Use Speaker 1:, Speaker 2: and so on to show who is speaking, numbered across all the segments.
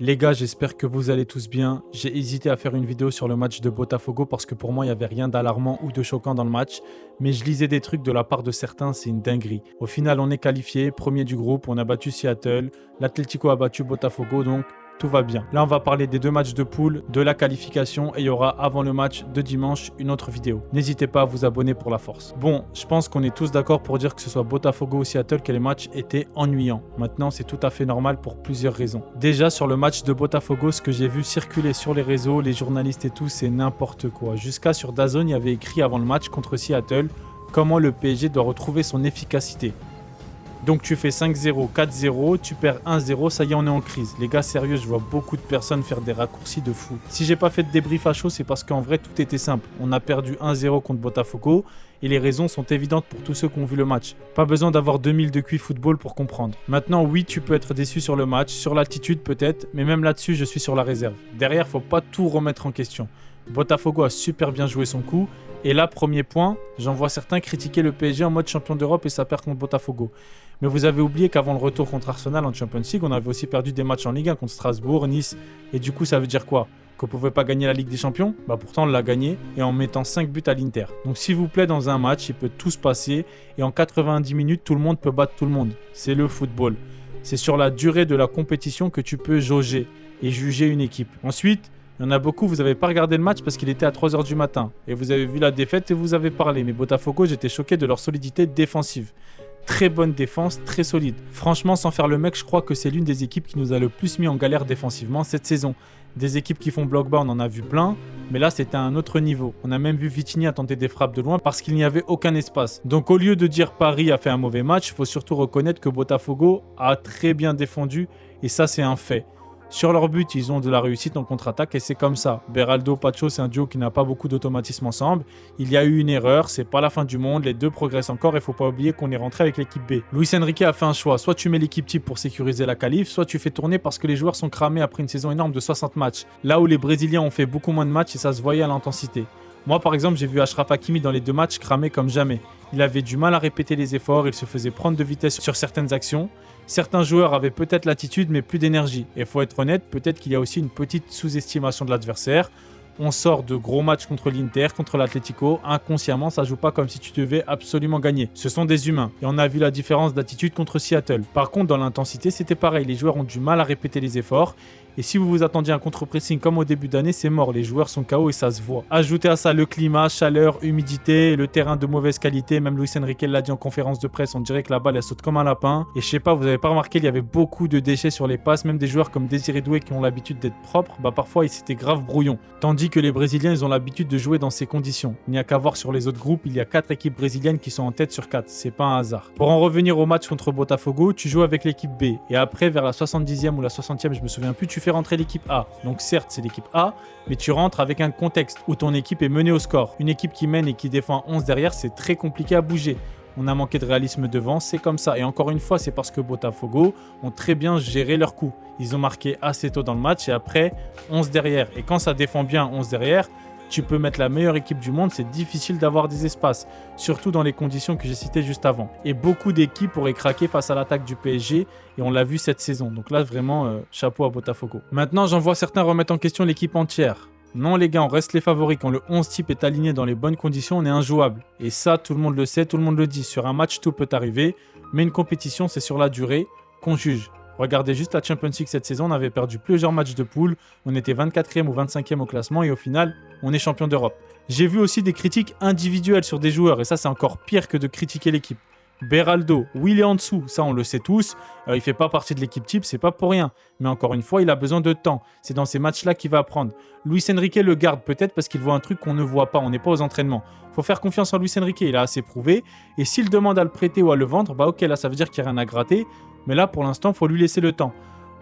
Speaker 1: Les gars, j'espère que vous allez tous bien. J'ai hésité à faire une vidéo sur le match de Botafogo parce que pour moi, il n'y avait rien d'alarmant ou de choquant dans le match. Mais je lisais des trucs de la part de certains, c'est une dinguerie. Au final, on est qualifié, premier du groupe, on a battu Seattle. L'Atlético a battu Botafogo, donc tout va bien. Là, on va parler des deux matchs de poule, de la qualification et il y aura avant le match de dimanche une autre vidéo. N'hésitez pas à vous abonner pour la force. Bon, je pense qu'on est tous d'accord pour dire que ce soit Botafogo ou Seattle que les matchs étaient ennuyants. Maintenant, c'est tout à fait normal pour plusieurs raisons. Déjà, sur le match de Botafogo, ce que j'ai vu circuler sur les réseaux, les journalistes et tout, c'est n'importe quoi. Jusqu'à sur DAZN, il y avait écrit avant le match contre Seattle comment le PSG doit retrouver son efficacité. Donc tu fais 5-0, 4-0, tu perds 1-0, ça y est, on est en crise. Les gars, sérieux, je vois beaucoup de personnes faire des raccourcis de fou. Si j'ai pas fait de débrief à chaud, c'est parce qu'en vrai, tout était simple. On a perdu 1-0 contre Botafogo et les raisons sont évidentes pour tous ceux qui ont vu le match. Pas besoin d'avoir 2000 de QI football pour comprendre. Maintenant, oui, tu peux être déçu sur le match, sur l'attitude peut-être, mais même là-dessus, je suis sur la réserve. Derrière, faut pas tout remettre en question. Botafogo a super bien joué son coup. Et là, premier point, j'en vois certains critiquer le PSG en mode champion d'Europe et sa perte contre Botafogo. Mais vous avez oublié qu'avant le retour contre Arsenal en Champions League, on avait aussi perdu des matchs en Ligue 1 contre Strasbourg, Nice. Et du coup, ça veut dire quoi? Qu'on ne pouvait pas gagner la Ligue des Champions? Bah pourtant, on l'a gagné et en mettant 5 buts à l'Inter. Donc s'il vous plaît, dans un match, il peut tout se passer. Et en 90 minutes, tout le monde peut battre tout le monde. C'est le football. C'est sur la durée de la compétition que tu peux jauger et juger une équipe. Ensuite, il y en a beaucoup, vous n'avez pas regardé le match parce qu'il était à 3h du matin. Et vous avez vu la défaite et vous avez parlé. Mais Botafogo, j'étais choqué de leur solidité défensive. Très bonne défense, très solide. Franchement, sans faire le mec, je crois que c'est l'une des équipes qui nous a le plus mis en galère défensivement cette saison. Des équipes qui font bloc bas, on en a vu plein. Mais là, c'était à un autre niveau. On a même vu Vitinha tenter des frappes de loin parce qu'il n'y avait aucun espace. Donc au lieu de dire Paris a fait un mauvais match, il faut surtout reconnaître que Botafogo a très bien défendu. Et ça, c'est un fait. Sur leur but, ils ont de la réussite en contre-attaque et c'est comme ça. Beraldo, Pacho, c'est un duo qui n'a pas beaucoup d'automatisme ensemble. Il y a eu une erreur, c'est pas la fin du monde, les deux progressent encore et il faut pas oublier qu'on est rentré avec l'équipe B. Luis Enrique a fait un choix, soit tu mets l'équipe type pour sécuriser la qualif, soit tu fais tourner parce que les joueurs sont cramés après une saison énorme de 60 matchs. Là où les Brésiliens ont fait beaucoup moins de matchs et ça se voyait à l'intensité. Moi par exemple, j'ai vu Achraf Hakimi dans les deux matchs cramé comme jamais. Il avait du mal à répéter les efforts, il se faisait prendre de vitesse sur certaines actions. Certains joueurs avaient peut-être l'attitude mais plus d'énergie. Et il faut être honnête, peut-être qu'il y a aussi une petite sous-estimation de l'adversaire. On sort de gros matchs contre l'Inter, contre l'Atlético. Inconsciemment, ça joue pas comme si tu devais absolument gagner. Ce sont des humains. Et on a vu la différence d'attitude contre Seattle. Par contre, dans l'intensité, c'était pareil. Les joueurs ont du mal à répéter les efforts. Et si vous vous attendiez à un contre-pressing comme au début d'année, c'est mort. Les joueurs sont KO et ça se voit. Ajoutez à ça le climat, chaleur, humidité, le terrain de mauvaise qualité. Même Luis Enrique l'a dit en conférence de presse. On dirait que la balle, elle saute comme un lapin. Et je sais pas, vous avez pas remarqué, il y avait beaucoup de déchets sur les passes. Même des joueurs comme Désiré Doué qui ont l'habitude d'être propres, bah parfois, c'était grave brouillon. Tandis que les Brésiliens, ils ont l'habitude de jouer dans ces conditions. Il n'y a qu'à voir sur les autres groupes, il y a 4 équipes brésiliennes qui sont en tête sur 4. C'est pas un hasard. Pour en revenir au match contre Botafogo, tu joues avec l'équipe B. Et après, vers la 70e ou la 60e, je me souviens plus, tu fais rentrer l'équipe A. Donc certes, c'est l'équipe A, mais tu rentres avec un contexte où ton équipe est menée au score. Une équipe qui mène et qui défend 11 derrière, c'est très compliqué à bouger. On a manqué de réalisme devant, c'est comme ça. Et encore une fois, c'est parce que Botafogo ont très bien géré leur coup. Ils ont marqué assez tôt dans le match et après, 11 derrière. Et quand ça défend bien 11 derrière, tu peux mettre la meilleure équipe du monde, c'est difficile d'avoir des espaces, surtout dans les conditions que j'ai citées juste avant. Et beaucoup d'équipes auraient craqué face à l'attaque du PSG, et on l'a vu cette saison. Donc là, vraiment, chapeau à Botafogo. Maintenant, j'en vois certains remettre en question l'équipe entière. Non les gars, on reste les favoris. Quand le 11 type est aligné dans les bonnes conditions, on est injouable. Et ça, tout le monde le sait, tout le monde le dit. Sur un match, tout peut arriver, mais une compétition, c'est sur la durée qu'on juge. Regardez juste la Champions League cette saison, on avait perdu plusieurs matchs de poule, on était 24e ou 25e au classement et au final, on est champion d'Europe. J'ai vu aussi des critiques individuelles sur des joueurs et ça c'est encore pire que de critiquer l'équipe. Beraldo, oui il est en dessous, ça on le sait tous, il fait pas partie de l'équipe type, c'est pas pour rien. Mais encore une fois, il a besoin de temps, c'est dans ces matchs-là qu'il va apprendre. Luis Enrique le garde peut-être parce qu'il voit un truc qu'on ne voit pas, on n'est pas aux entraînements. Faut faire confiance en Luis Enrique, il a assez prouvé, et s'il demande à le prêter ou à le vendre, bah ok là ça veut dire qu'il n'y a rien à gratter. Mais là, pour l'instant, il faut lui laisser le temps.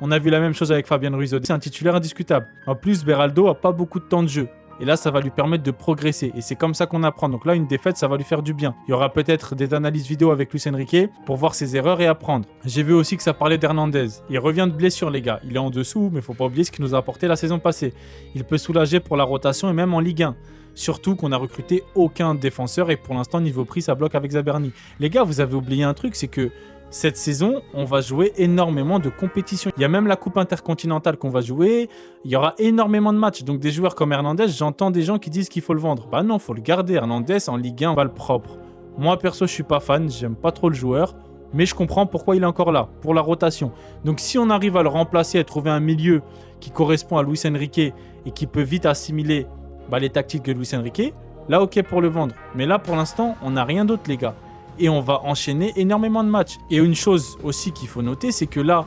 Speaker 1: On a vu la même chose avec Fabien Ruiz. C'est un titulaire indiscutable. En plus, Beraldo n'a pas beaucoup de temps de jeu. Et là, ça va lui permettre de progresser. Et c'est comme ça qu'on apprend. Donc là, une défaite, ça va lui faire du bien. Il y aura peut-être des analyses vidéo avec Luis Enrique pour voir ses erreurs et apprendre. J'ai vu aussi que ça parlait d'Hernandez. Il revient de blessure, les gars. Il est en dessous, mais il ne faut pas oublier ce qu'il nous a apporté la saison passée. Il peut soulager pour la rotation et même en Ligue 1. Surtout qu'on n'a recruté aucun défenseur et pour l'instant, niveau prix, ça bloque avec Zaberni. Les gars, vous avez oublié un truc, c'est que Cette saison, on va jouer énormément de compétitions. Il y a même la Coupe intercontinentale qu'on va jouer. Il y aura énormément de matchs. Donc des joueurs comme Hernandez, j'entends des gens qui disent qu'il faut le vendre. Bah non, il faut le garder. Hernandez en Ligue 1, balle propre. Moi, perso, je suis pas fan. J'aime pas trop le joueur. Mais je comprends pourquoi il est encore là, pour la rotation. Donc si on arrive à le remplacer, à trouver un milieu qui correspond à Luis Enrique et qui peut vite assimiler les tactiques de Luis Enrique, là, ok pour le vendre. Mais là, pour l'instant, on n'a rien d'autre, les gars. Et on va enchaîner énormément de matchs. Et une chose aussi qu'il faut noter, c'est que là,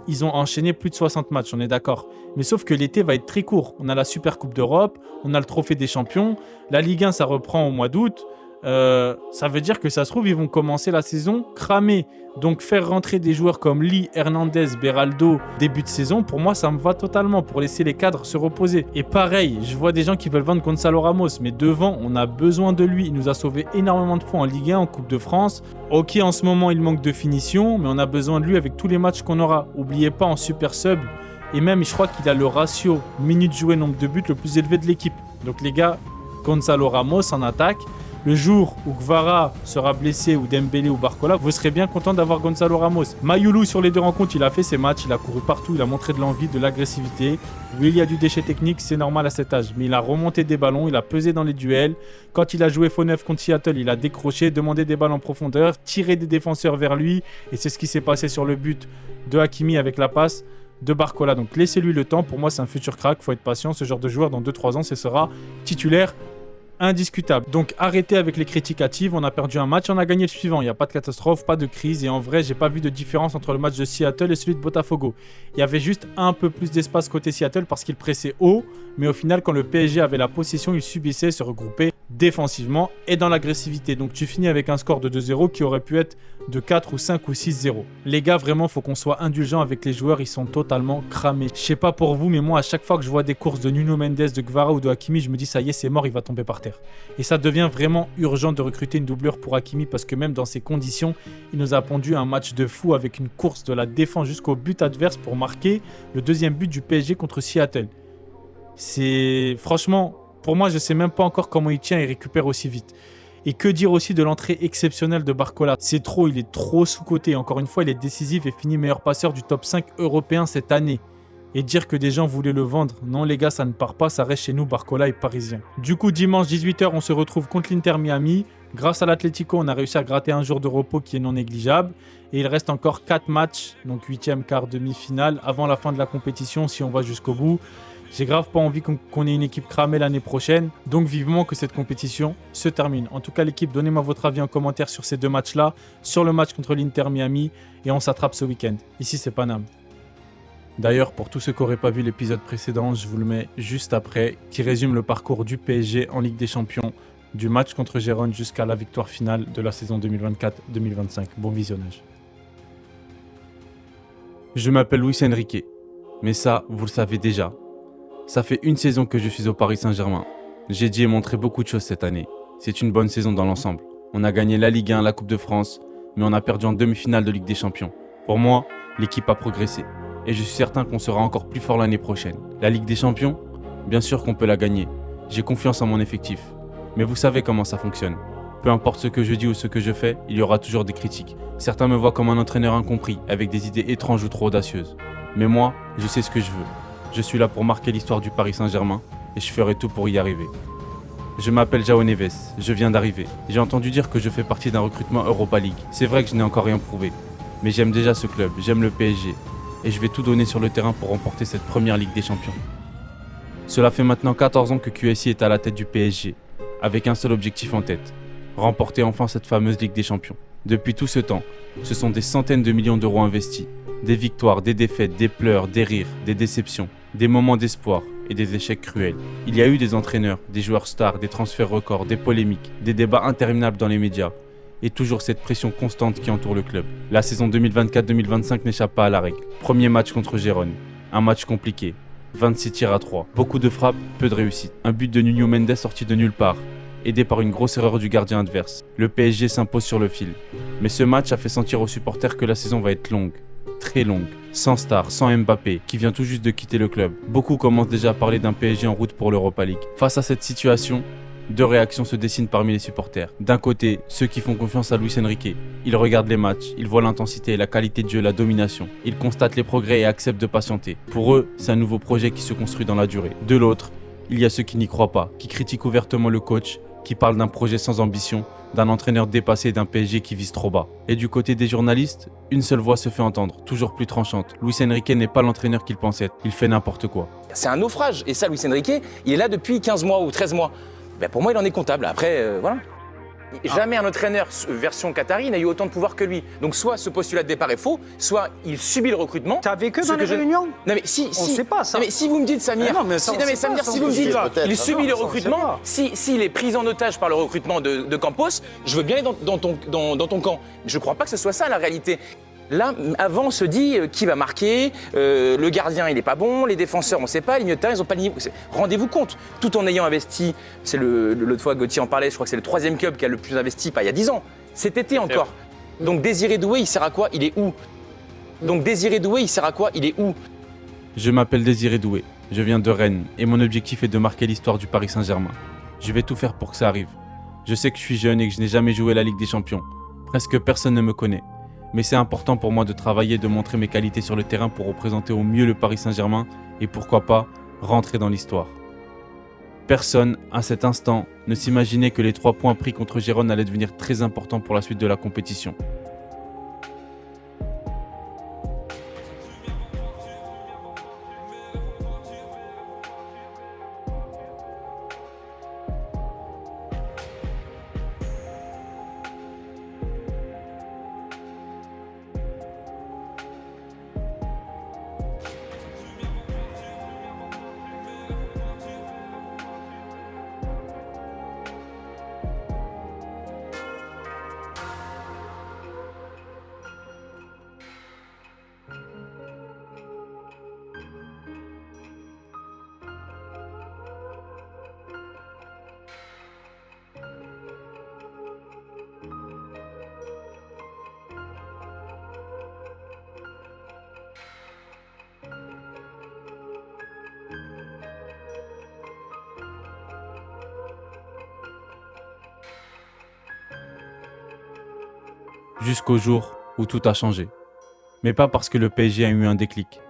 Speaker 1: ils ont enchaîné plus de 60 matchs, on est d'accord. Mais sauf que l'été va être très court. On a la Super Coupe d'Europe, on a le Trophée des Champions. La Ligue 1, ça reprend au mois d'août. Ça veut dire que ça se trouve, ils vont commencer la saison cramés. Donc faire rentrer des joueurs comme Lee, Hernandez, Beraldo, début de saison, pour moi, ça me va totalement pour laisser les cadres se reposer. Et pareil, je vois des gens qui veulent vendre Gonzalo Ramos, mais devant, on a besoin de lui. Il nous a sauvé énormément de points en Ligue 1, en Coupe de France. Ok, en ce moment, il manque de finition, mais on a besoin de lui avec tous les matchs qu'on aura. N'oubliez pas, en super sub, et même, je crois qu'il a le ratio minutes jouées, nombre de buts le plus élevé de l'équipe. Donc les gars, Gonzalo Ramos en attaque. Le jour où Kvara sera blessé ou Dembélé ou Barcola, vous serez bien content d'avoir Gonzalo Ramos. Mayoulou sur les deux rencontres, il a fait ses matchs, il a couru partout, il a montré de l'envie, de l'agressivité. Oui, il y a du déchet technique, c'est normal à cet âge. Mais il a remonté des ballons, il a pesé dans les duels. Quand il a joué faux neuf contre Seattle, il a décroché, demandé des balles en profondeur, tiré des défenseurs vers lui. Et c'est ce qui s'est passé sur le but de Hakimi avec la passe de Barcola. Donc laissez-lui le temps. Pour moi, c'est un futur crack. Il faut être patient. Ce genre de joueur, dans 2-3 ans, ce sera titulaire indiscutable. Donc arrêtez avec les critiques hâtives, on a perdu un match, on a gagné le suivant, il n'y a pas de catastrophe, pas de crise et en vrai j'ai pas vu de différence entre le match de Seattle et celui de Botafogo. Il y avait juste un peu plus d'espace côté Seattle parce qu'il pressait haut, mais au final quand le PSG avait la possession, il subissait, se regroupait défensivement et dans l'agressivité. Donc tu finis avec un score de 2-0 qui aurait pu être de 4 ou 5 ou 6-0. Les gars, vraiment, faut qu'on soit indulgent avec les joueurs, ils sont totalement cramés. Je sais pas pour vous, mais moi, à chaque fois que je vois des courses de Nuno Mendes, de Kvara ou de Hakimi, je me dis, ça y est, c'est mort, il va tomber par terre. Et ça devient vraiment urgent de recruter une doublure pour Hakimi parce que même dans ces conditions, il nous a pondu un match de fou avec une course de la défense jusqu'au but adverse pour marquer le deuxième but du PSG contre Seattle. C'est franchement, pour moi, je sais même pas encore comment il tient et récupère aussi vite. Et que dire aussi de l'entrée exceptionnelle de Barcola. C'est trop, il est trop sous-coté. Encore une fois, il est décisif et finit meilleur passeur du top 5 européen cette année. Et dire que des gens voulaient le vendre, non les gars, ça ne part pas, ça reste chez nous, Barcola est parisien. Du coup, dimanche 18h, on se retrouve contre l'Inter Miami. Grâce à l'Atlético, on a réussi à gratter un jour de repos qui est non négligeable. Et il reste encore 4 matchs, donc 8e, quart, demi-finale, avant la fin de la compétition si on va jusqu'au bout. J'ai grave pas envie qu'on ait une équipe cramée l'année prochaine, donc vivement que cette compétition se termine. En tout cas l'équipe, donnez-moi votre avis en commentaire sur ces deux matchs-là, sur le match contre l'Inter Miami, et on s'attrape ce week-end. Ici c'est Paname. D'ailleurs, pour tous ceux qui n'auraient pas vu l'épisode précédent, je vous le mets juste après, qui résume le parcours du PSG en Ligue des Champions, du match contre Gérone jusqu'à la victoire finale de la saison 2024-2025. Bon visionnage. Je m'appelle Luis Enrique, mais ça, vous le savez déjà. Ça fait une saison que je suis au Paris Saint-Germain. J'ai dit et montré beaucoup de choses cette année. C'est une bonne saison dans l'ensemble. On a gagné la Ligue 1, la Coupe de France, mais on a perdu en demi-finale de Ligue des Champions. Pour moi, l'équipe a progressé. Et je suis certain qu'on sera encore plus fort l'année prochaine. La Ligue des Champions, bien sûr qu'on peut la gagner. J'ai confiance en mon effectif. Mais vous savez comment ça fonctionne. Peu importe ce que je dis ou ce que je fais, il y aura toujours des critiques. Certains me voient comme un entraîneur incompris, avec des idées étranges ou trop audacieuses. Mais moi, je sais ce que je veux. Je suis là pour marquer l'histoire du Paris Saint-Germain et je ferai tout pour y arriver. Je m'appelle João Neves, je viens d'arriver. J'ai entendu dire que je fais partie d'un recrutement Europa League. C'est vrai que je n'ai encore rien prouvé. Mais j'aime déjà ce club, j'aime le PSG. Et je vais tout donner sur le terrain pour remporter cette première Ligue des Champions. Cela fait maintenant 14 ans que QSI est à la tête du PSG, avec un seul objectif en tête, remporter enfin cette fameuse Ligue des Champions. Depuis tout ce temps, ce sont des centaines de millions d'euros investis, des victoires, des défaites, des pleurs, des rires, des déceptions, des moments d'espoir et des échecs cruels. Il y a eu des entraîneurs, des joueurs stars, des transferts records, des polémiques, des débats interminables dans les médias, et toujours cette pression constante qui entoure le club. La saison 2024-2025 n'échappe pas à la règle. Premier match contre Gérone, un match compliqué, 26 tirs à 3, beaucoup de frappes, peu de réussite. Un but de Nuno Mendes sorti de nulle part, aidé par une grosse erreur du gardien adverse. Le PSG s'impose sur le fil. Mais ce match a fait sentir aux supporters que la saison va être longue, très longue, sans star, sans Mbappé, qui vient tout juste de quitter le club. Beaucoup commencent déjà à parler d'un PSG en route pour l'Europa League. Face à cette situation, Deux réactions se dessinent parmi les supporters. D'un côté, ceux qui font confiance à Luis Enrique. Ils regardent les matchs, ils voient l'intensité et la qualité de jeu, la domination. Ils constatent les progrès et acceptent de patienter. Pour eux, c'est un nouveau projet qui se construit dans la durée. De l'autre, il y a ceux qui n'y croient pas, qui critiquent ouvertement le coach, qui parlent d'un projet sans ambition, d'un entraîneur dépassé et d'un PSG qui vise trop bas. Et du côté des journalistes, une seule voix se fait entendre, toujours plus tranchante. Luis Enrique n'est pas l'entraîneur qu'il pense être, il fait n'importe quoi.
Speaker 2: C'est un naufrage, et ça, Luis Enrique, il est là depuis 15 mois ou 13 mois. Ben pour moi, il en est comptable. Après, voilà. Jamais un entraîneur version Qatari n'a eu autant de pouvoir que lui. Donc soit ce postulat de départ est faux, soit il subit le recrutement.
Speaker 3: T'as vécu dans les réunions?
Speaker 2: Non mais si,
Speaker 3: on sait pas ça.
Speaker 2: Non mais si vous me dites Samir, si vous me dites il subit le recrutement, s'il est pris en otage par le recrutement de Campos, je veux bien aller dans ton camp. Je crois pas que ce soit ça la réalité. Là, avant, on se dit qui va marquer, le gardien, il n'est pas bon, les défenseurs, on ne sait pas, les milieux de terrain, ils n'ont pas le niveau. Rendez-vous compte, tout en ayant investi, c'est l'autre fois, Gauthier en parlait, je crois que c'est le 3e club qui a le plus investi, pas il y a 10 ans, cet été encore. Donc Désiré Doué, il sert à quoi? Il est où? Je m'appelle Désiré Doué, je viens de Rennes, et mon objectif est de marquer l'histoire du Paris Saint-Germain. Je vais tout faire pour que ça arrive. Je sais que je suis jeune et que je n'ai jamais joué la Ligue des Champions. Presque personne ne me connaît. Mais c'est important pour moi de travailler et de montrer mes qualités sur le terrain pour représenter au mieux le Paris Saint-Germain et pourquoi pas rentrer dans l'histoire. Personne, à cet instant, ne s'imaginait que les 3 points pris contre Gérone allaient devenir très importants pour la suite de la compétition. Jusqu'au jour où tout a changé. Mais pas parce que le PSG a eu un déclic.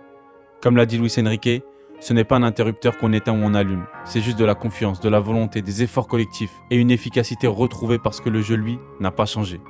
Speaker 2: Comme l'a dit Luis Enrique, ce n'est pas un interrupteur qu'on éteint ou on allume. C'est juste de la confiance, de la volonté, des efforts collectifs et une efficacité retrouvée parce que le jeu, lui, n'a pas changé.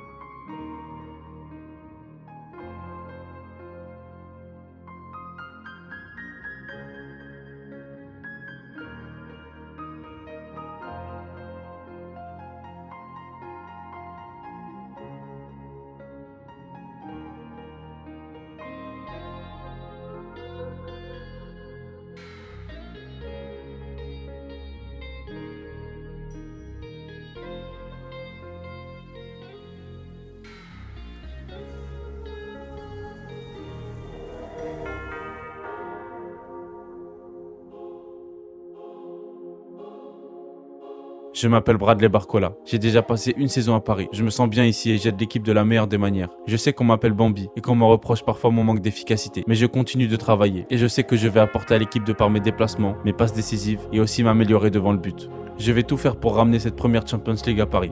Speaker 2: Je m'appelle Bradley Barcola. J'ai déjà passé une saison à Paris. Je me sens bien ici et j'aide l'équipe de la meilleure des manières. Je sais qu'on m'appelle Bambi et qu'on me reproche parfois mon manque d'efficacité. Mais je continue de travailler et je sais que je vais apporter à l'équipe de par mes déplacements, mes passes décisives et aussi m'améliorer devant le but. Je vais tout faire pour ramener cette première Champions League à Paris.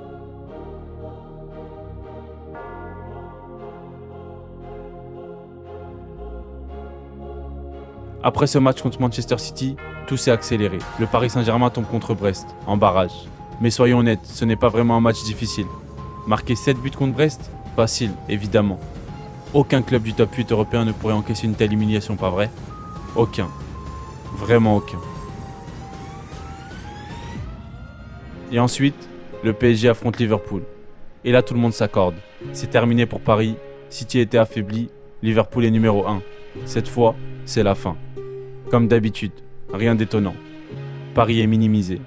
Speaker 2: Après ce match contre Manchester City, tout s'est accéléré. Le Paris Saint-Germain tombe contre Brest, en barrage. Mais soyons honnêtes, ce n'est pas vraiment un match difficile. Marquer 7 buts contre Brest? Facile, évidemment. Aucun club du top 8 européen ne pourrait encaisser une telle humiliation, pas vrai? Aucun. Vraiment aucun. Et ensuite, le PSG affronte Liverpool. Et là, tout le monde s'accorde. C'est terminé pour Paris, City était affaibli, Liverpool est numéro 1. Cette fois, c'est la fin. Comme d'habitude, rien d'étonnant. Paris est minimisé.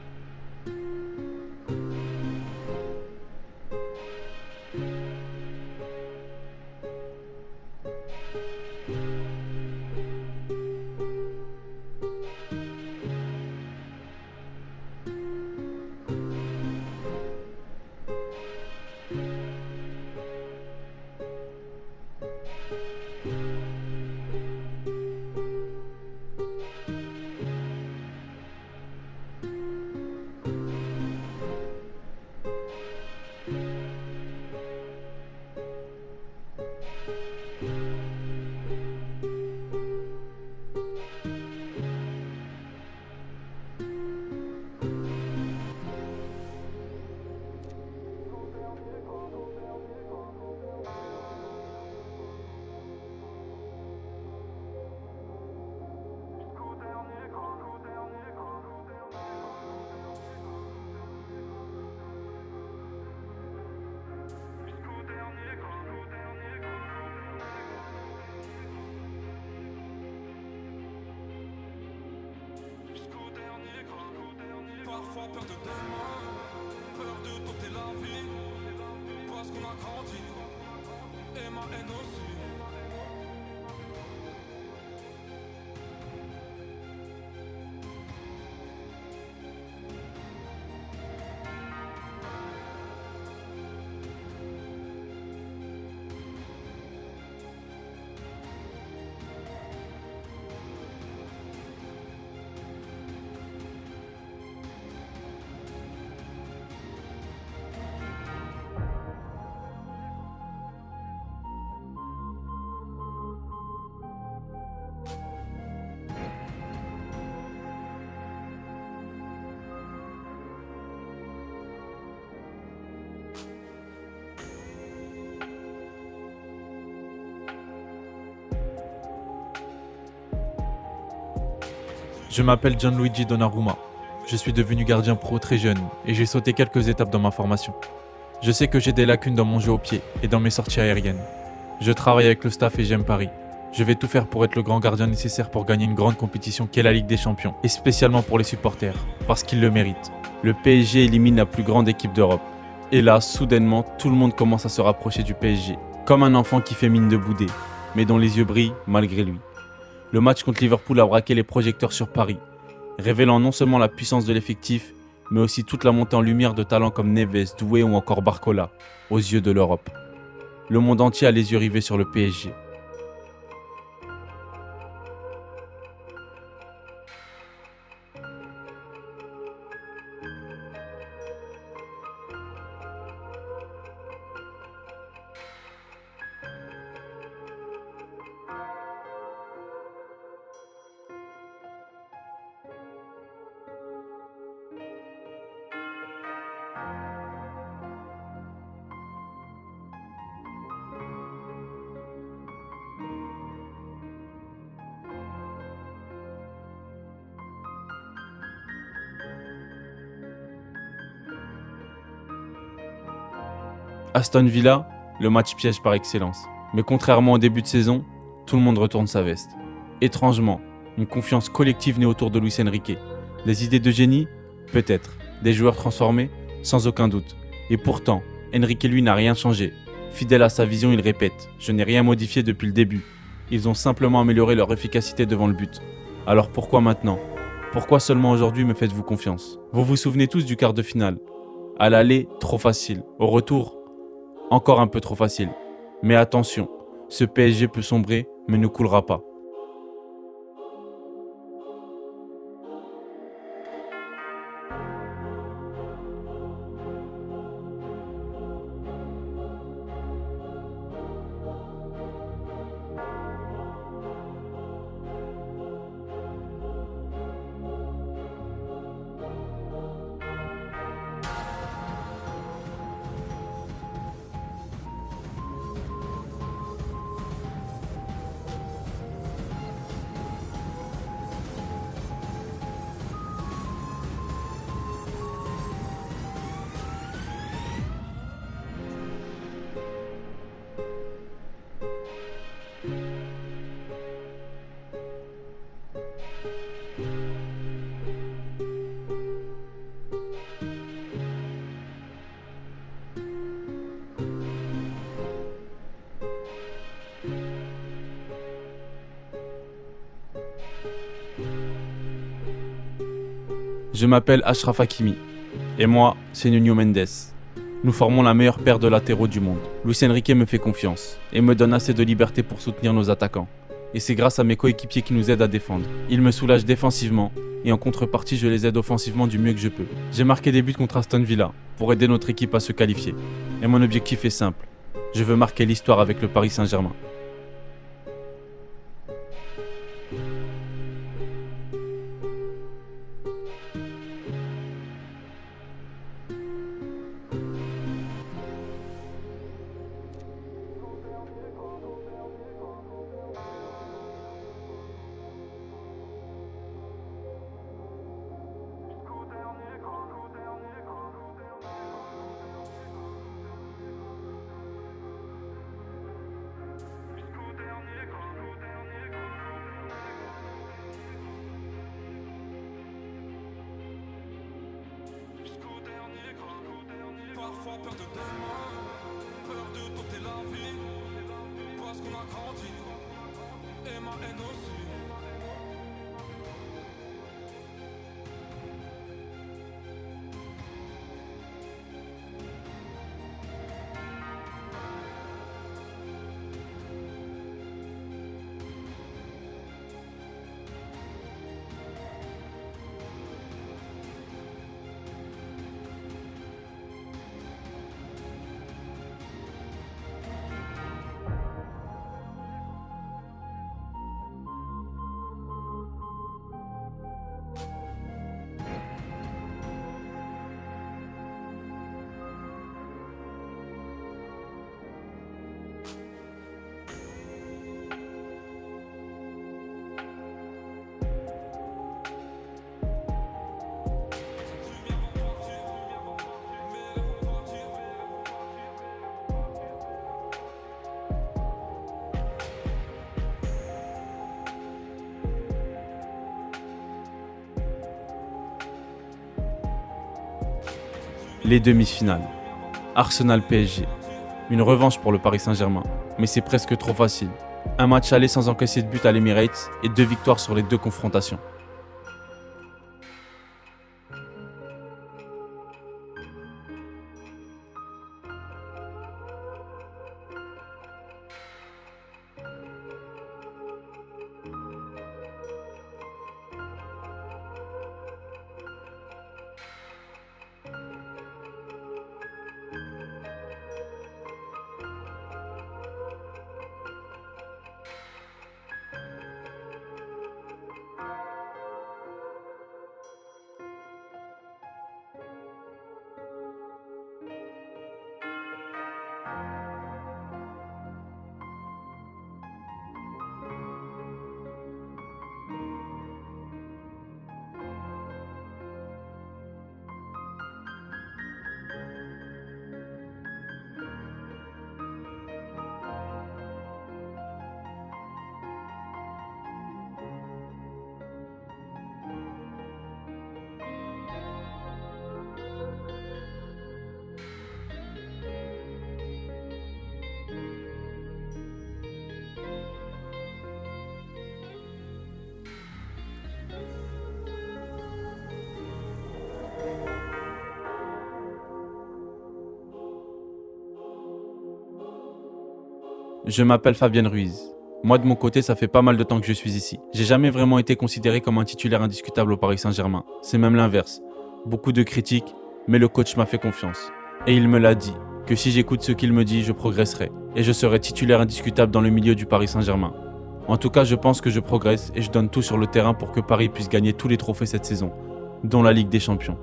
Speaker 3: parfois peur de demain, peur de tenter la vie, parce qu'on a grandi, et ma haine aussi.
Speaker 2: Je m'appelle Gianluigi Donnarumma. Je suis devenu gardien pro très jeune et j'ai sauté quelques étapes dans ma formation. Je sais que j'ai des lacunes dans mon jeu au pied et dans mes sorties aériennes. Je travaille avec le staff et j'aime Paris. Je vais tout faire pour être le grand gardien nécessaire pour gagner une grande compétition qu'est la Ligue des Champions, et spécialement pour les supporters, parce qu'ils le méritent. Le PSG élimine la plus grande équipe d'Europe. Et là, soudainement, tout le monde commence à se rapprocher du PSG, comme un enfant qui fait mine de bouder, mais dont les yeux brillent malgré lui. Le match contre Liverpool a braqué les projecteurs sur Paris, révélant non seulement la puissance de l'effectif, mais aussi toute la montée en lumière de talents comme Neves, Doué ou encore Barcola, aux yeux de l'Europe. Le monde entier a les yeux rivés sur le PSG. Aston Villa, le match piège par excellence. Mais contrairement au début de saison, tout le monde retourne sa veste. Étrangement, une confiance collective naît autour de Luis Enrique. Des idées de génie? Peut-être. Des joueurs transformés? Sans aucun doute. Et pourtant, Enrique lui n'a rien changé. Fidèle à sa vision, il répète « Je n'ai rien modifié depuis le début ». Ils ont simplement amélioré leur efficacité devant le but. Alors pourquoi maintenant? Pourquoi seulement aujourd'hui me faites-vous confiance? Vous vous souvenez tous du quart de finale. À l'aller, trop facile. Au retour, encore un peu trop facile. Mais attention, ce PSG peut sombrer, mais ne coulera pas. Je m'appelle Achraf Hakimi. Et moi, c'est Nuno Mendes. Nous formons la meilleure paire de latéraux du monde. Luis Enrique me fait confiance et me donne assez de liberté pour soutenir nos attaquants. Et c'est grâce à mes coéquipiers qui nous aident à défendre. Ils me soulagent défensivement et en contrepartie, je les aide offensivement du mieux que je peux. J'ai marqué des buts contre Aston Villa pour aider notre équipe à se qualifier. Et mon objectif est simple. Je veux marquer l'histoire avec le Paris Saint-Germain.
Speaker 3: Parfois peur de demain, peur de tenter la vie, parce qu'on a grandi, et ma haine aussi.
Speaker 2: Les demi-finales. Arsenal-PSG. Une revanche pour le Paris Saint-Germain. Mais c'est presque trop facile. Un match aller sans encaisser de but à l'Emirates et 2 victoires sur les 2 confrontations. Je m'appelle Fabien Ruiz. Moi de mon côté, ça fait pas mal de temps que je suis ici. J'ai jamais vraiment été considéré comme un titulaire indiscutable au Paris Saint-Germain. C'est même l'inverse. Beaucoup de critiques, mais le coach m'a fait confiance. Et il me l'a dit, que si j'écoute ce qu'il me dit, je progresserai. Et je serai titulaire indiscutable dans le milieu du Paris Saint-Germain. En tout cas, je pense que je progresse et je donne tout sur le terrain pour que Paris puisse gagner tous les trophées cette saison, dont la Ligue des Champions.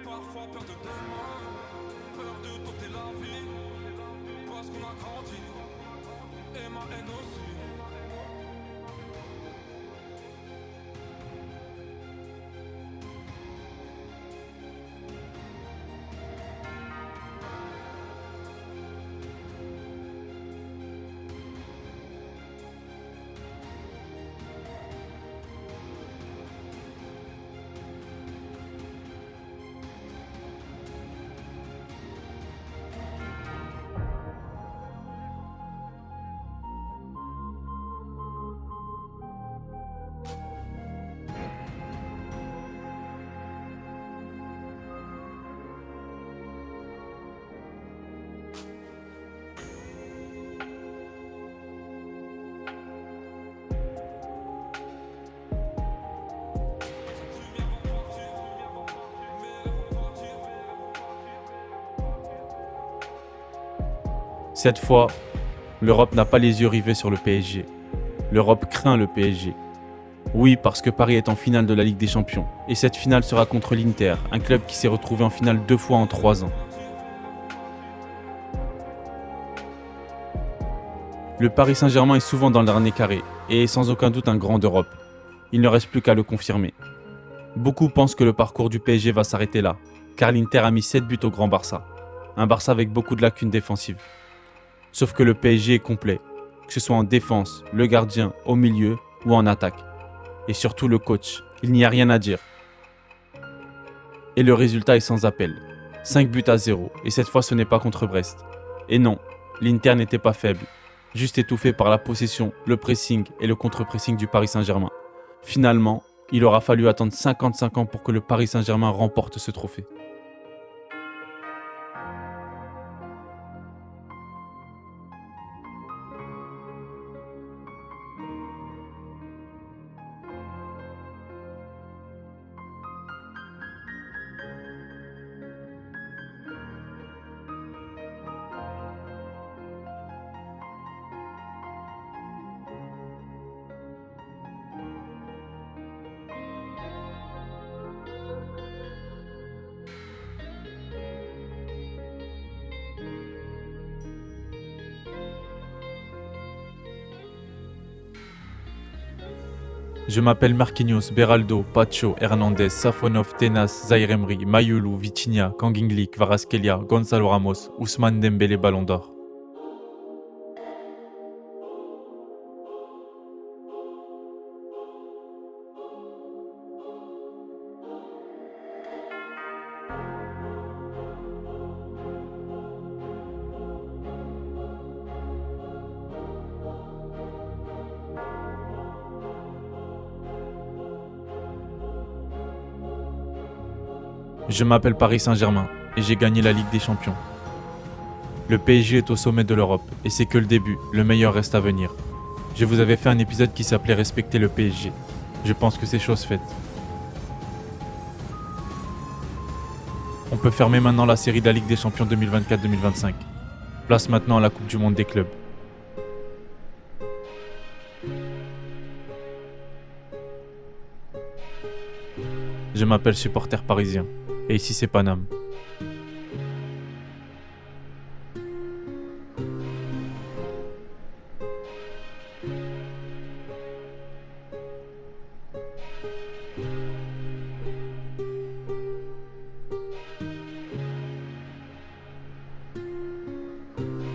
Speaker 3: Parfois peur de demain, peur de tenter la vie, parce qu'on a grandi, et ma haine aussi.
Speaker 2: Cette fois, l'Europe n'a pas les yeux rivés sur le PSG. L'Europe craint le PSG. Oui, parce que Paris est en finale de la Ligue des Champions. Et cette finale sera contre l'Inter, un club qui s'est retrouvé en finale 2 fois en 3 ans. Le Paris Saint-Germain est souvent dans le dernier carré et est sans aucun doute un grand d'Europe. Il ne reste plus qu'à le confirmer. Beaucoup pensent que le parcours du PSG va s'arrêter là, car l'Inter a mis 7 buts au Grand Barça. Un Barça avec beaucoup de lacunes défensives. Sauf que le PSG est complet, que ce soit en défense, le gardien, au milieu ou en attaque. Et surtout le coach, il n'y a rien à dire. Et le résultat est sans appel. 5-0, et cette fois ce n'est pas contre Brest. Et non, l'Inter n'était pas faible, juste étouffé par la possession, le pressing et le contre-pressing du Paris Saint-Germain. Finalement, il aura fallu attendre 55 ans pour que le Paris Saint-Germain remporte ce trophée. Je m'appelle Marquinhos, Beraldo, Pacho, Hernandez, Safonov, Tenas, Zaïre Emery, Mayulu, Vitinha, Kangingli, Kvaratskhelia, Gonzalo Ramos, Ousmane Dembélé Ballon d'Or. Je m'appelle Paris Saint-Germain et j'ai gagné la Ligue des Champions. Le PSG est au sommet de l'Europe et c'est que le début, le meilleur reste à venir. Je vous avais fait un épisode qui s'appelait Respecter le PSG. Je pense que c'est chose faite. On peut fermer maintenant la série de la Ligue des Champions 2024-2025. Place maintenant à la Coupe du Monde des clubs. Je m'appelle supporter parisien et ici c'est Paname.